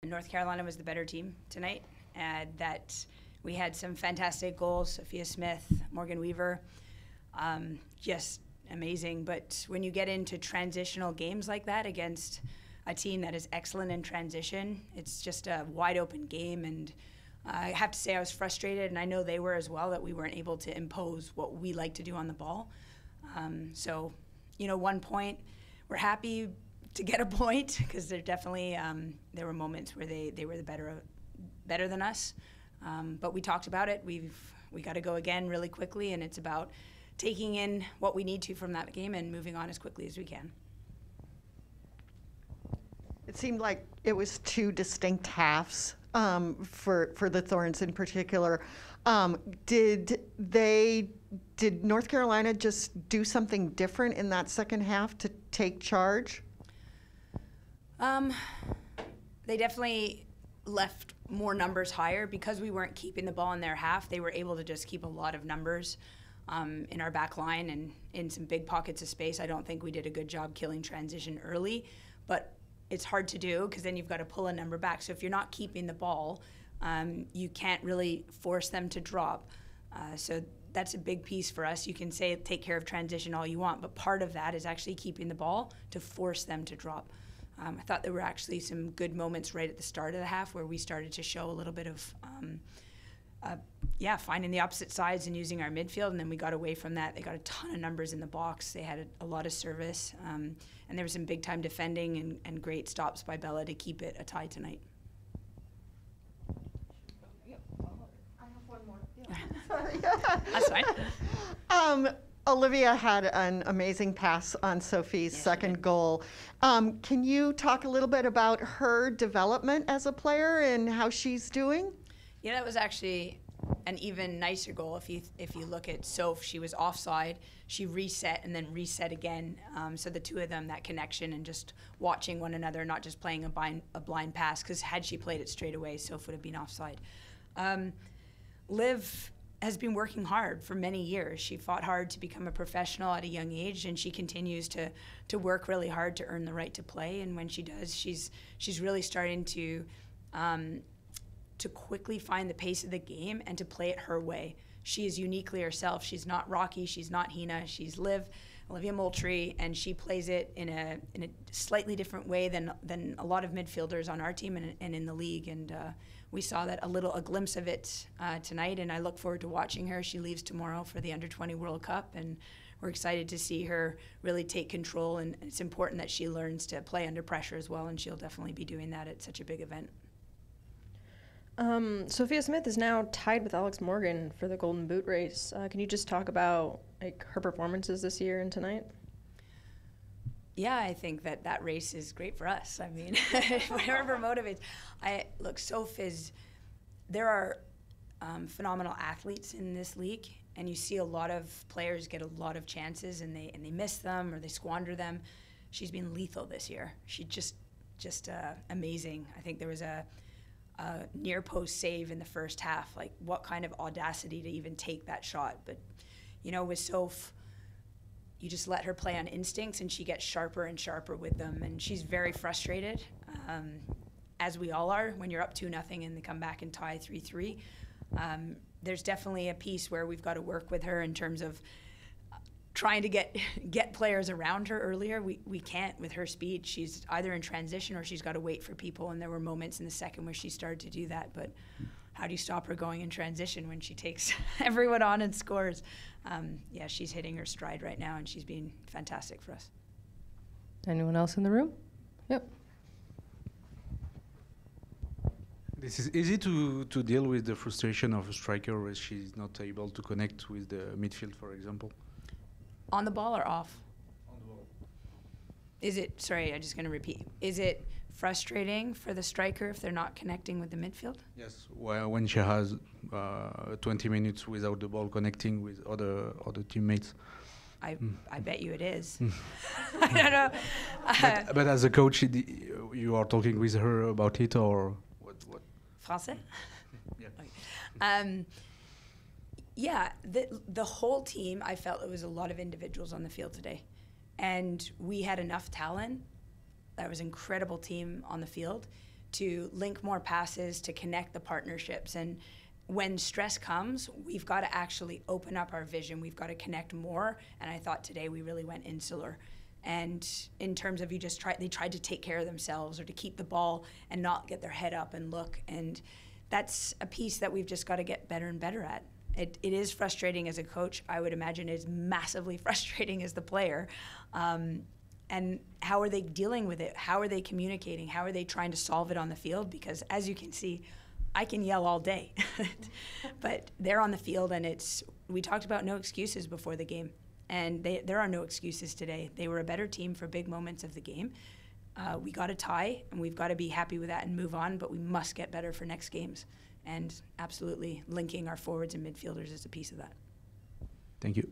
North Carolina was the better team tonight, and that we had some fantastic goals. Sophia Smith, Morgan Weaver, just amazing. But when you get into transitional games like that against a team that is excellent in transition, it's just a wide open game. And I have to say I was frustrated, and I know they were as well, that we weren't able to impose what we like to do on the ball. So, 1 point, we're happy to get a point, because there definitely there were moments where they were the better than us. But we talked about it. We got to go again really quickly, and it's about taking in what we need to from that game and moving on as quickly as we can. It seemed like it was two distinct halves for the Thorns in particular. Did North Carolina just do something different in that second half to take charge? They definitely left more numbers higher because we weren't keeping the ball in their half. They were able to just keep a lot of numbers in our back line and in some big pockets of space. I don't think we did a good job killing transition early, but it's hard to do because then you've got to pull a number back. So if you're not keeping the ball, you can't really force them to drop. So that's a big piece for us. You can say take care of transition all you want, but part of that is actually keeping the ball to force them to drop. I thought there were actually some good moments right at the start of the half where we started to show a little bit of, finding the opposite sides and using our midfield, and then we got away from that. They got a ton of numbers in the box. They had a lot of service, and there was some big-time defending and great stops by Bella to keep it a tie tonight. I have one more. Yeah. That's fine. Olivia had an amazing pass on Sophie's second goal. Can you talk a little bit about her development as a player and how she's doing? Yeah, that was actually an even nicer goal. If you look at Soph, she was offside. She reset and then reset again. So the two of them, that connection and just watching one another, not just playing a blind pass, because had she played it straight away, Soph would have been offside. Liv has been working hard for many years. She fought hard to become a professional at a young age, and she continues to work really hard to earn the right to play. And when she does, she's really starting to quickly find the pace of the game and to play it her way. She is uniquely herself. She's not Rocky. She's not Hina. She's Olivia Moultrie, and she plays it in a slightly different way than a lot of midfielders on our team and in the league. And we saw that a glimpse of it tonight, and I look forward to watching her. She leaves tomorrow for the Under-20 World Cup, and we're excited to see her really take control. And it's important that she learns to play under pressure as well, and she'll definitely be doing that at such a big event. Sophia Smith is now tied with Alex Morgan for the Golden Boot Race. Can you just talk about her performances this year and tonight? Yeah, I think that race is great for us. I mean, whatever motivates. There are phenomenal athletes in this league, and you see a lot of players get a lot of chances and they miss them or they squander them. She's been lethal this year. She's just amazing. I think there was a near post save in the first half. Like, what kind of audacity to even take that shot? But with Soph, you just let her play on instincts, and she gets sharper and sharper with them. And she's very frustrated, as we all are, when you're up 2-0 and they come back and tie 3-3. There's definitely a piece where we've got to work with her in terms of trying to get players around her earlier. We can't with her speed. She's either in transition or she's got to wait for people, and there were moments in the second where she started to do that. But how do you stop her going in transition when she takes everyone on and scores? She's hitting her stride right now, and she's been fantastic for us. Anyone else in the room? Yep. This is easy to deal with the frustration of a striker where she's not able to connect with the midfield, for example. On the ball or off? On the ball. I'm just going to repeat. Is it frustrating for the striker if they're not connecting with the midfield? Yes, well, when she has 20 minutes without the ball connecting with other teammates. I bet you it is. I don't know. But as a coach, you are talking with her about it, or what? Français? Yeah. Yeah, the whole team, I felt it was a lot of individuals on the field today. And we had enough talent. That was an incredible team on the field to link more passes, to connect the partnerships. And when stress comes, we've got to actually open up our vision. We've got to connect more. And I thought today we really went insular. And in terms of they tried to take care of themselves or to keep the ball and not get their head up and look. And that's a piece that we've just got to get better and better at. It is frustrating as a coach. I would imagine it's massively frustrating as the player. And how are they dealing with it? How are they communicating? How are they trying to solve it on the field? Because as you can see, I can yell all day. But they're on the field, and we talked about no excuses before the game. And there are no excuses today. They were a better team for big moments of the game. We got a tie, and we've got to be happy with that and move on, but we must get better for next games. And absolutely linking our forwards and midfielders is a piece of that. Thank you.